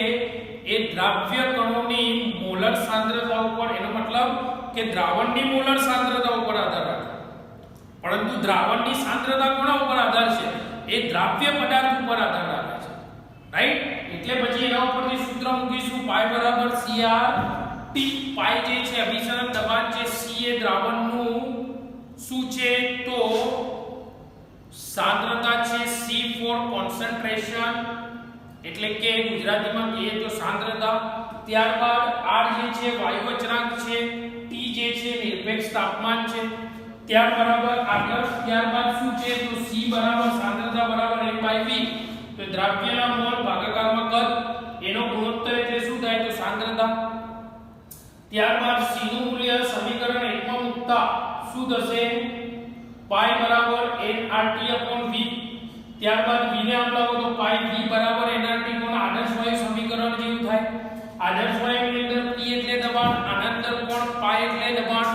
[SPEAKER 1] એ દ્રાવ્ય કણોની મોલર સાંદ્રતા ઉપર, એનો મતલબ કે દ્રાવણની મોલર સાંદ્રતા ઉપર આધાર રાખે, પરંતુ દ્રાવણની સાંદ્રતા કોના ઉપર આધાર છે? એ દ્રાવ્ય પદાર્થ ઉપર આધાર રાખે છે, રાઈટ? એટલે પછી એના ઉપરથી સૂત્ર મૂકીશું પાઈ બરાબર CR T. પાઈ જે છે અભિસરણ દબાણ છે, C એ દ્રાવણનું શું છે તો સાંદ્રતા છે, C for concentration એટલે કે ગુજરાતીમાં કહીએ તો સાંદ્રતા. ત્યારબાદ R જે છે વાયુ અચળાંક છે, T જે છે નિરપેક્ષ તાપમાન છે. ત્યારબાદ શું છે તો C બરાબર સાંદ્રતા બરાબર M/V, તો દ્રાવ્યના મોલ ભાગાકારમાં કદ એનો ગુણોત્તર એટલે શું થાય તો સાંદ્રતા. ત્યારબાદ C નું મૂલ્ય સમીકરણ 1 માં મૂકતા શું થશે પાઈ બરાબર nRT/V. ત્યારબાદ V ને આમ લાવો તો પાઈ V બરાબર nRT કોણ આદર્શ વાયુ સમીકરણ જેવું થાય. આદર્શ વાયુની અંદર P એટલે દબાણ, આના અંદર કોણ પાઈ એટલે દબાણ,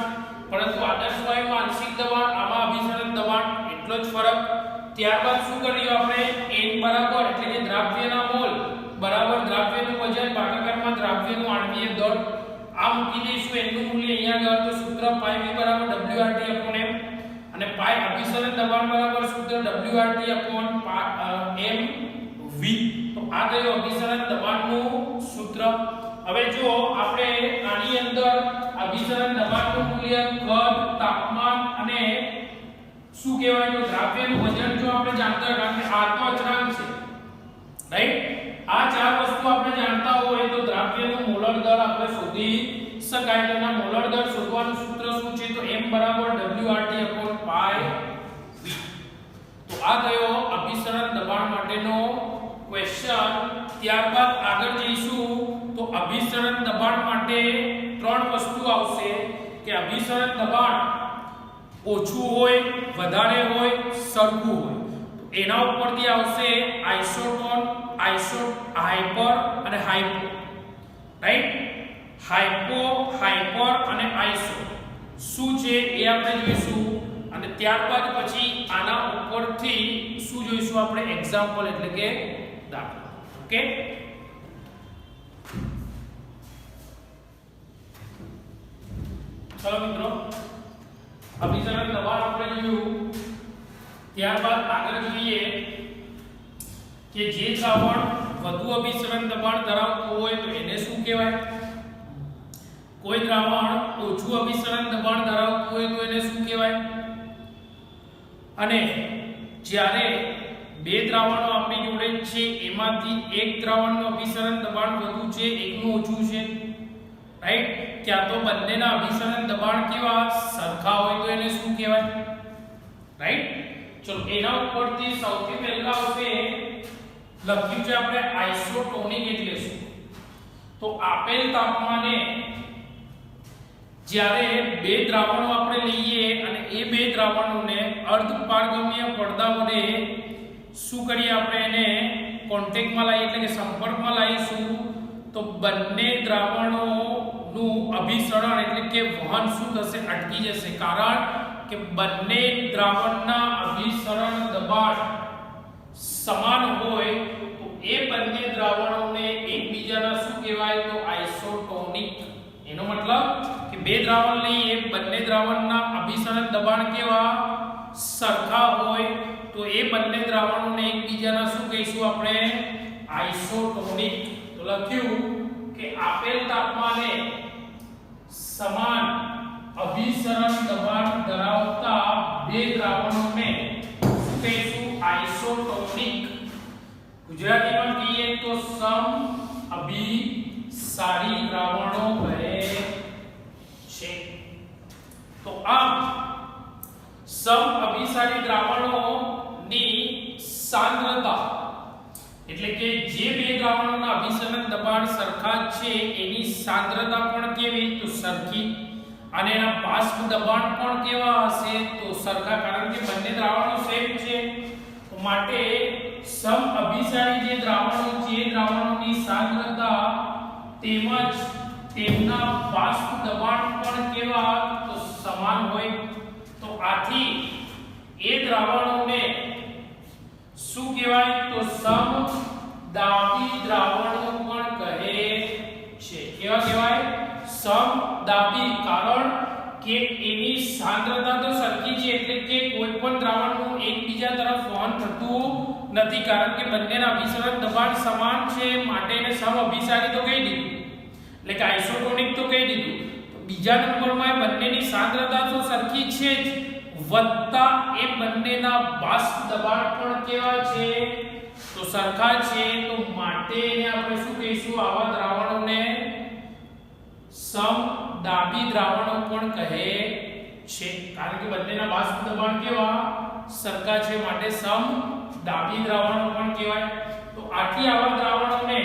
[SPEAKER 1] પરંતુ આદર્શ વાયુમાં આંશિક દબાણ, આમાં અભિસરણ દબાણ, એટલો જ ફરક. ત્યારબાદ શું કર્યું આપણે n બરાબર એટલે કે દ્રાવ્યના મોલ બરાબર દ્રાવ્યનું વજન ભાગાકારમાં દ્રાવ્યનું આણ્વીય દળ. આ મૂકી દઈશું n નું મૂલ્ય અહીંયા આગળ, તો સૂત્ર પાઈ V બરાબર WRT/m અને પાઈ અભિસરણ દબાણ બરાબર સૂત્ર WRT/mV. તો આ ગયું અભિસરણ દબાણનું સૂત્ર. હવે જો આપણે આની અંદર અભિસરણ દબાણનું મૂલ્ય, કદ, તાપમાન અને શું કહેવાય તો દ્રાવ્યનું વજન જો આપણે જાણતા હોય, કારણ કે આ તો અચળાંક છે, રાઈટ? આ ચાર વસ્તુ આપણે જાણતા હોય તો દ્રાવ્યનું મોલર દળ આપણે શોધી શકાય. તો એના મોલર દળ શોધવાનું સૂત્ર શું છે તો m બરાબર WRT/πV. તો આ ગયો અભિસરણ દબાણ માટેનો ક્વેશ્ચન. ત્યારબાદ આગળ જઈશું તો અભિસરણ દબાણ માટે ત્રણ વસ્તુ આવશે કે અભિસરણ દબાણ ઓછું હોય, વધારે હોય, સરખું હોય. તો એના ઉપરથી આવશે આઇસોટોન, હાઇપર અને હાઇપો, રાઈટ? હાઇપો, હાઇપર અને આઇસો શું છે એ આપણે જોઈશું. અને ત્યારબાદ પછી આના ઉપરથી શું જોઈશું આપણે એક્ઝામ્પલ એટલે કે દાખલા. ઓકે, ચલો મિત્રો, અભિસરણ દબાણ આપણે જોયું. ત્યારબાદ આગળ જોઈએ કે જે દ્રાવણ વધુ અભિસરણ દબાણ ધરાવતું હોય તો એને શું કહેવાય? કોઈ દ્રાવણ ઓછું અભિસરણ દબાણ ધરાવતું હોય તો એને શું કહેવાય? અને જ્યારે બે દ્રાવણો આપણી જોડે છે એમાંથી એક દ્રાવણનું અભિસરણ દબાણ વધુ છે, એકનું ઓછું છે, રાઈટ? ક્યાં તો બંનેના અભિસરણ દબાણ કેવા સરખા હોય તો એને શું કહેવાય, રાઈટ? ચલો એના ઉપરથી સૌથી પહેલા આવશે લખ્યું છે આપણે આઇસોટોનિક એટલે શું. તો આપેલ તાપમાને જ્યારે બે દ્રાવણો આપણે લઈએ અને એ બે દ્રાવણોને અર્ધપારગમ્ય પડદા વડે શું કરીએ આપણે એને કોન્ટેક્ટમાં લાવીએ એટલે કે સંપર્કમાં લાવીશું, તો બંને દ્રાવણોનું અભિસરણ એટલે કે વહન શું થશે? અટકી જશે. કારણ કે બંને દ્રાવણના અભિસરણ દબાણ સમાન હોય તો એ બંને દ્રાવણોને એકબીજાના શું કહેવાય તો આઇસોટોનિક. એનો મતલબ કે બે દ્રાવણ લઈએ, બંને દ્રાવણના અભિસરણ દબાણ કેવા સરખા હોય તો એ બંને દ્રાવણોને એકબીજાના શું કહીશું આપણે? આઇસોટોનિક. તો લખ્યું કે આપેલ તાપમાને સમાન અભિસરણ દબાણ ધરાવતા બે દ્રાવણોને શું કહીશું? આઇસોટોનિક. ગુજરાતીમાં કહીએ તો સમઅભિસારી દ્રાવણો કહે છે. તો આમ સમઅભિસારી દ્રાવણોની સાંદ્રતા એટલે કે જે બે દ્રાવણોના અભિસરણ દબાણ સરખા છે એની સાંદ્રતા પણ કેવી તો સરખી, અને એના બાષ્પ દબાણ પણ કેવા હશે તો સરખા. કારણ કે બંને દ્રાવણો સેમ છે માટે સમઅભિસારી જે દ્રાવણો છે એ દ્રાવણોની સાંદ્રતા તેમજ તેમના બાષ્પ દબાણ પણ કેવા તો સમાન હોય. તો આથી એ દ્રાવણોને શું કહેવાય તો સમદાબી દ્રાવણો પણ કહે છે. કેવા કહેવાય? સમદાબી. કારણ કે એની સાંદ્રતા તો સરખી છે એટલે કે કોઈ પણ દ્રાવણનું એકબીજા તરફ વહન થતું નથી કારણ કે બંનેના અભિસરણ દબાણ સમાન છે માટે એને સમઅભિસારી તો કહી દીધું એટલે કે આઇસોટોનિક તો કહી દીધું તો બીજા નંબરમાં બંનેની સાંદ્રતા તો સરખી છે જ વત્તા એ બંનેના બાષ્પ દબાણ પણ કેવા છે તો સરખા છે તો માટે એને આપણે શું કહીશું આવા દ્રાવણોને સમદાબી દ્રાવણો પણ કહે છે કારણ કે બંનેના બાષ્પ દબાણ કેવા સરખા છે માટે સમદાબી દ્રાવણો પણ કહેવાય તો આટલી આવા દ્રાવણોને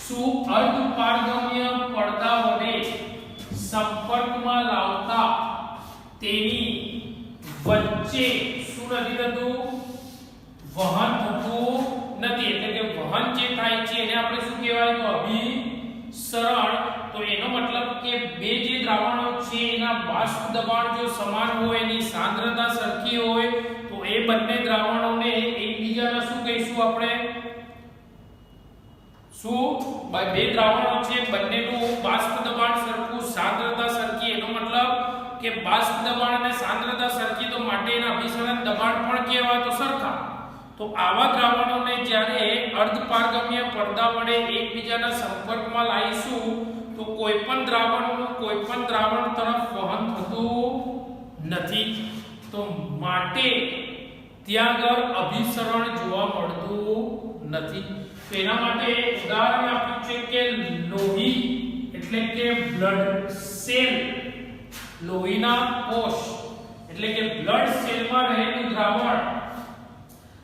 [SPEAKER 1] શું અર્ધપારગમ્ય પડદા વડે સંપર્કમાં લાવતા તેની વચ્ચે શું નથી થતું વહન થતું નથી એટલે કે વહન જે થાય છે એને આપણે શું કહેવાય તો અભિસરણ તો એનો મતલબ કે બે જે દ્રાવણો છે એના બાષ્પ દબાણ જો સમાન હોય એની સાંદ્રતા સરખી હોય તો એ બંને દ્રાવણોને એકબીજાના શું કહીશું આપણે શું બે દ્રાવણો છે બંનેનું બાષ્પ દબાણ સરખું સાંદ્રતા સરખી એનો મતલબ કે બાષ્પ દબાણ અને સાંદ્રતા સરખી તો માટે એના અભિસરણ દબાણ પણ કેવા તો સરખા તો આવા દ્રાવણોને જ્યારે અર્ધપારગમ્ય પડદા વડે એકબીજાના સંપર્કમાં લાવીશું તો કોઈપણ દ્રાવણનું કોઈપણ દ્રાવણ તરફ વહન થતું નથી તો માટે ત્યાં આગળ અભિસરણ જોવા મળતું નથી તો એના માટે ઉદાહરણ આપ્યું છે કે લોહી એટલે કે બ્લડ સેલ લોહીના કોષ એટલે કે બ્લડ સેલમાં રહેલું દ્રાવણ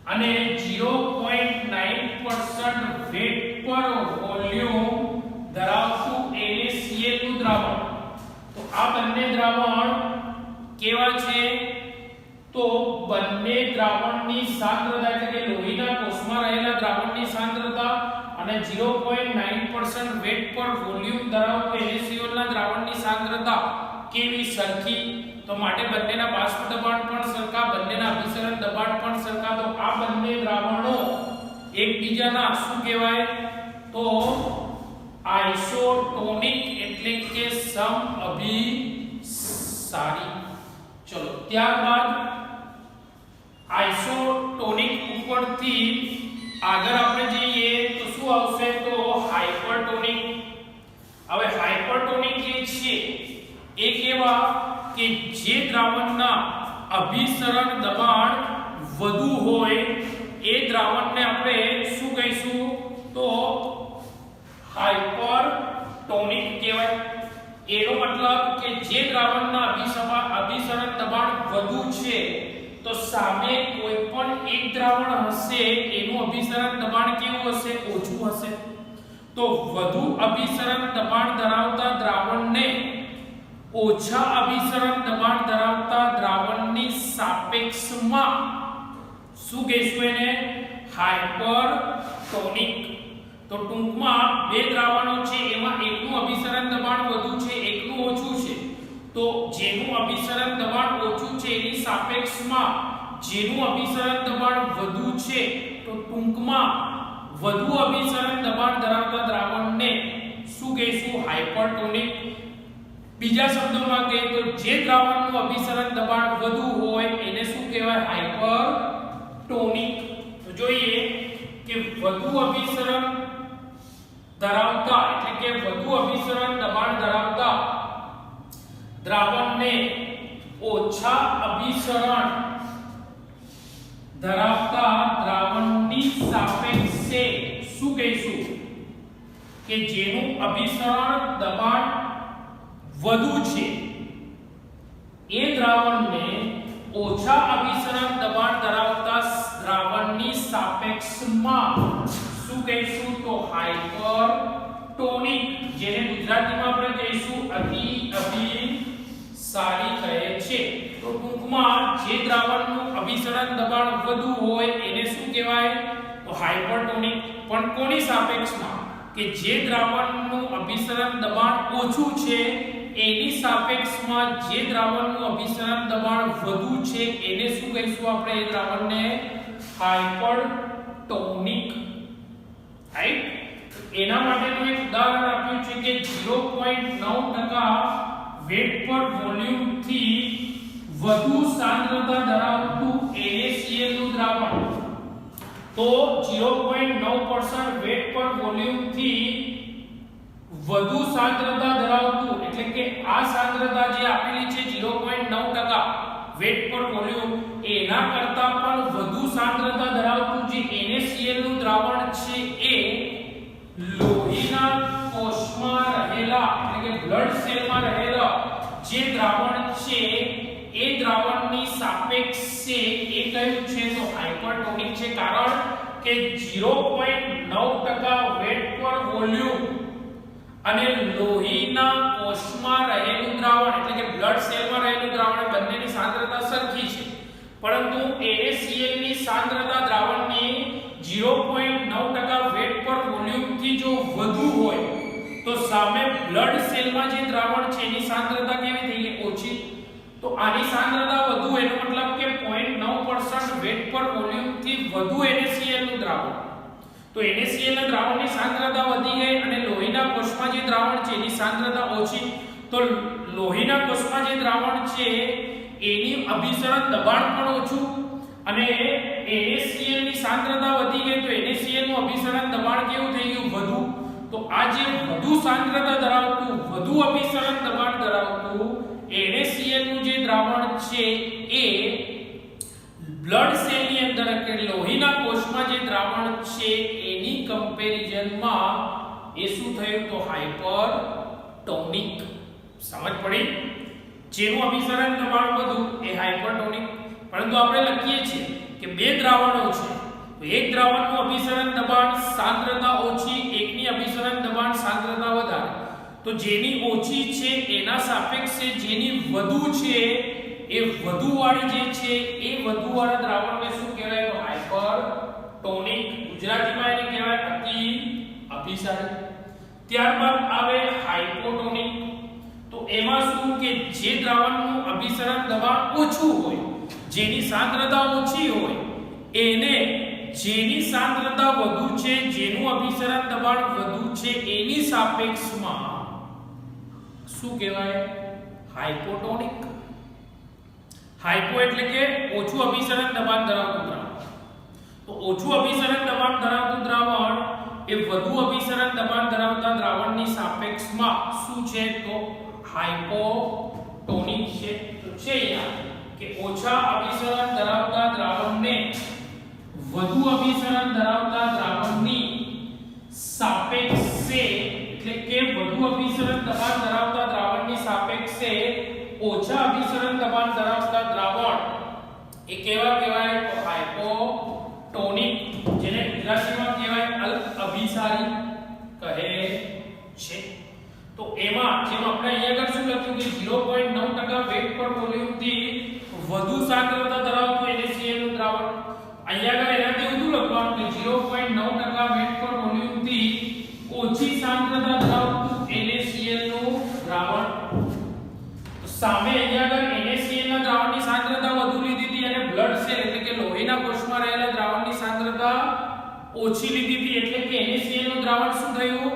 [SPEAKER 1] અને 0.9% વેટ પર વોલ્યુમ ધરાવતું NaCl નું દ્રાવણ તો આ બંને દ્રાવણ કેવા છે તો બંને દ્રાવણની સાંદ્રતા એટલે કે લોહીના કોષમાં રહેલા દ્રાવણની સાંદ્રતા અને 0.9% વેટ પર વોલ્યુમ ધરાવતું NaCl ના દ્રાવણની સાંદ્રતા કેવી સરખી તો માટે બંનેના બાષ્પ દબાણ પણ સરખા બંનેના અભિસરણ દબાણ પણ સરખા તો આ બંને દ્રાવણો એકબીજાના શું કહેવાય તો આઇસોટોનિક એટલે કે સમઅભિસારી ચલો ત્યારબાદ આઇસોટોનિક ઉપરથી આગળ આપણે જઈએ તો શું આવશે તો હાઇપરટોનિક હવે હાઇપરટોનિક જે છે એ કેવા કે જે દ્રાવણના અભિસરણ દબાણ વધુ હોય એ દ્રાવણને આપણે શું કહીશું તો હાઇપરટોનિક કહેવાય એનો મતલબ કે જે દ્રાવણના અભિસરણ દબાણ વધુ છે તો સામે કોઈ પણ એક દ્રાવણ હશે એનું અભિસરણ દબાણ કેવું હશે ઓછું હશે તો વધુ અભિસરણ દબાણ ધરાવતા દ્રાવણને ઓછા અભિસરણ દબાણ ધરાવતા દ્રાવણની સાપેક્ષમાં શું કહીશું એને હાઇપરટોનિક તો ટૂંકમાં બે દ્રાવણો છે એમાં એકનું અભિસરણ દબાણ વધુ છે એકનું ઓછું છે તો જેનું અભિસરણ દબાણ ઓછું છે એની સાપેક્ષમાં જેનું અભિસરણ દબાણ વધુ છે તો ટૂંકમાં વધુ અભિસરણ દબાણ ધરાવતા દ્રાવણને શું કહીશું હાઇપરટોનિક બીજા શબ્દોમાં કહીએ તો જે દ્રાવણનું અભિસરણ દબાણ વધુ હોય એને શું કહેવાય હાઇપરટોનિક તો જોઈએ કે વધુ અભિસરણ ધરાવતા એટલે કે વધુ અભિસરણ દબાણ ધરાવતા દ્રાવણને ઓછા અભિસરણ ધરાવતા દ્રાવણની સાપેક્ષે શું કહીશું કે જેનું અભિસરણ દબાણ વધુ છે એ દ્રાવણને ઓછા અભિસરણ દબાણ ધરાવતા દ્રાવણની સાપેક્ષમાં શું કહીશું તો હાઇપરટોનિક જેને ગુજરાતીમાં આપણે કહીશું અતિ અભિસારી કહે છે તો ટૂંકમાં જે દ્રાવણનું અભિસરણ દબાણ વધુ હોય એને શું કહેવાય તો હાઇપરટોનિક પણ કોની સાપેક્ષમાં કે જે દ્રાવણનું અભિસરણ દબાણ ઓછું છે એની સાપેક્ષમાં જે દ્રાવણનું અભિસરણ દબાણ વધુ છે એને શું કહીશું આપણે એ દ્રાવણને હાઇપરટોનિક રાઈટ એના માટેનું એક ઉદાહરણ આપ્યું છે કે 0.9% વેટ પર વોલ્યુમ થી વધુ સાંદ્રતા ધરાવતું NaCl નું દ્રાવણ તો 0.9% વેટ પર વોલ્યુમ થી વધુ સાંદ્રતા ધરાવતું એટલે કે આ સાંદ્રતા જે આપેલી છે 0.9% વેટ પર વોલ્યુમ એના કરતા પણ વધુ સાંદ્રતા ધરાવતું જે NaCl નું દ્રાવણ છે એ લોહીના કોષમાં રહેલા એટલે કે બ્લડ સેલમાં રહેલા જે દ્રાવણ છે એ દ્રાવણની સાપેક્ષે એ કયું છે તો હાઇપરટોનિક છે કારણ કે 0.9% વેટ પર વોલ્યુમ અને લોહીના કોષમાં રહેલું દ્રાવણ એટલે કે બ્લડ સેલમાં રહેલું દ્રાવણ બંનેની સાંદ્રતા સરખી છે પરંતુ NaCl ની સાંદ્રતા દ્રાવણની 0.9% વેટ પર વોલ્યુમ થી જો વધુ હોય તો સામે બ્લડ સેલમાં જે દ્રાવણ છે એની સાંદ્રતા કેવી થઈ ગઈ ઓછી તો આની સાંદ્રતા વધુ એનો મતલબ કે 0.9% વેટ પર વોલ્યુમ થી વધુ NaCl નું દ્રાવણ તો NaCl ના દ્રાવણની સાંદ્રતા વધી ગઈ અને લોહીના કોષમાં જે દ્રાવણ છે એની સાંદ્રતા ઓછી તો લોહીના કોષમાં જે દ્રાવણ છે એની અભિસરણ દબાણ પણ ઓછું અને NaCl ની સાંદ્રતા વધી ગઈ તો NaCl નું અભિસરણ દબાણ કેવું થઈ ગયું વધુ તો આ જે વધુ સાંદ્રતા ધરાવતું વધુ અભિસરણ દબાણ ધરાવતું NaCl નું જે દ્રાવણ છે એ બ્લડ સેલની અંદર કે લોહીના કોષમાં જે દ્રાવણ છે એની કમ્પેરિઝનમાં એ શું થયું તો હાઇપરટોનિક સમજ પડી જેનું અભિસરણ દબાણ વધુ એ હાઇપરટોનિક પરંતુ આપણે લખીએ છીએ કે બે દ્રાવણો છે તો એક દ્રાવણનું અભિસરણ દબાણ સાંદ્રતા ઓછી એકની અભિસરણ દબાણ સાંદ્રતા વધારે તો જેની ઓછી છે એના સાપેક્ષે જેની વધુ છે એ વધુ વાળી જે છે એ વધુ વાળા દ્રાવણને શું કહેવાય તો હાઇપરટોનિક ગુજરાતીમાં એને કહેવાય અતિ અભિસારી ત્યારબાદ આવે હાઇપોટોનિક તો એમાં શું કે જે દ્રાવણનું અભિસરણ દબાણ ઓછું હોય જેની સાંદ્રતા ઓછી હોય એને જેની સાંદ્રતા વધુ છે જેનું અભિસરણ દબાણ વધુ છે એની સાપેક્ષમાં શું કહેવાય હાઇપોટોનિક હાઇપો એટલે કે ઓછું અભિસરણ દબાણ ધરાવતું દ્રાવણ તો ઓછું અભિસરણ દબાણ ધરાવતું દ્રાવણ એ વધુ અભિસરણ દબાણ ધરાવતા દ્રાવણની સાપેક્ષમાં શું છે તો હાઇપોટોનિક છે તો છે અહીંયા કે ઓછા અભિસરણ ધરાવતા દ્રાવણને વધુ અભિસરણ ધરાવતા દ્રાવણની સાપેક્ષે એટલે કે વધુ અભિસરણ દબાણ ધરાવતા દ્રાવણની સાપેક્ષે ઓછા અભિસરણ દબાણ ધરાવતા દ્રાવણ એ કેવા કહેવાય તો હાઇપોટોનિક જેને ગુજરાતીમાં કહેવાય અલ્પ અભિસારી કહે છે તો એમાં જેમ આપણે અહીંયા આગળ શું લખ્યું કે 0.9% વેટ પર વોલ્યુમ થી વધુ સાંદ્રતા ધરાવતું NaCl નું દ્રાવણ અહીંયા આગળ એનાથી વધુ લખવાનું કે 0.9% વેટ પર વોલ્યુમ થી ઓછી સાંદ્રતા ધરાવતું NaCl નું દ્રાવણ સામે અહીંયા આગળ NaCl ના દ્રાવણની સાંદ્રતા વધુ લીધી હતી અને બ્લડ સેલ એટલે કે લોહીના કોષમાં રહેલા દ્રાવણની સાંદ્રતા ઓછી લીધી હતી એટલે કે NaCl નું દ્રાવણ શું થયું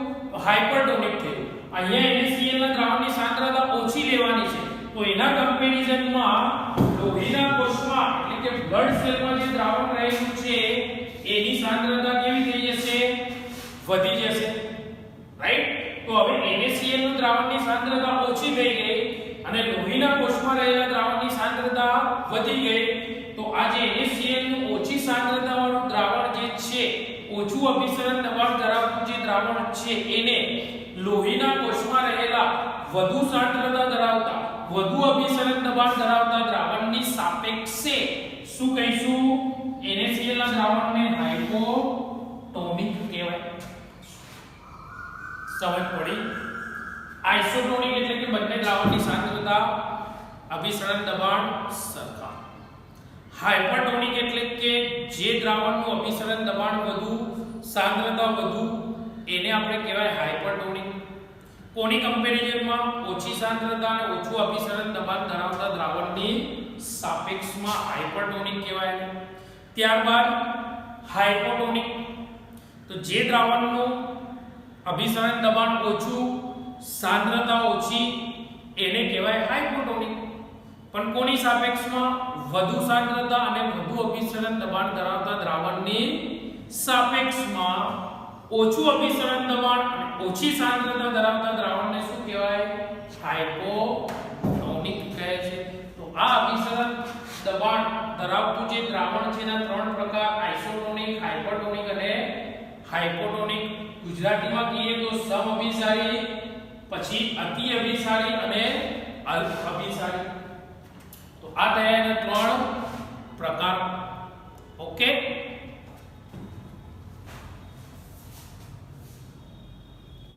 [SPEAKER 1] હાઇપરટોનિક થયું અહીંયા NaCl ના દ્રાવણની સાંદ્રતા ઓછી લેવાની છે તો એના કમ્પેરિઝનમાં લોહીના કોષમાં એટલે કે બ્લડ સેલમાં જે દ્રાવણ રહેલું છે એની સાંદ્રતા કેવી થઈ જશે વધી જશે રાઈટ તો હવે NaCl નું દ્રાવણની સાંદ્રતા ઓછી થઈ ગઈ અને લોહીના કોષમાં રહેલા દ્રાવણની સાંદ્રતા વધી ગઈ તો આ જે NaCl નું ઓછી સાંદ્રતા વાળું દ્રાવણ જે છે ઓછું અભિસરણ દબાણ ધરાવતું જે દ્રાવણ છે એને લોહીના કોષમાં રહેલા વધુ સાંદ્રતા ધરાવતા વધુ અભિસરણ દબાણ ધરાવતા દ્રાવણની સાપેક્ષે શું કહીશું NaCl ના દ્રાવણને હાઇપોટોનિક કહેવાય સમજ પડી આઇસોટોનિક એટલે કે બંને દ્રાવણની સાંદ્રતા અભિસરણ દબાણ સરખા હાઇપરટોનિક એટલે કે જે દ્રાવણનું અભિસરણ દબાણ વધુ સાંદ્રતા વધુ એને આપણે કહેવાય હાઇપરટોનિક કોની કમ્પેરિઝનમાં ઓછી સાંદ્રતા અને ઓછું અભિસરણ દબાણ ધરાવતા દ્રાવણની સાપેક્ષમાં હાઇપરટોનિક કહેવાય ત્યારબાદ હાઇપોટોનિક તો જે દ્રાવણનું અભિસરણ દબાણ ઓછું સાંદ્રતા ઓછી એને કહેવાય હાઇપોટોનિક. પણ કોની સાપેક્ષમાં? વધુ સાંદ્રતા અને વધુ અભિસરણ દબાણ ધરાવતા દ્રાવણની સાપેક્ષમાં ઓછું અભિસરણ દબાણ અને ઓછી સાંદ્રતા ધરાવતા દ્રાવણને શું કહેવાય? હાઇપોટોનિક કહે છે. તો આ અભિસરણ દબાણ ધરાવતું જે દ્રાવણ છે એના ત્રણ પ્રકાર: આઇસોટોનિક, હાઇપરટોનિક અને હાઇપોટોનિક. ગુજરાતીમાં કહીએ તો સમઅભિસારી, પછી અતિ અભિસારી અને અલ્પ અભિસારી. તો આ થયા એના ત્રણ પ્રકાર. ઓકે.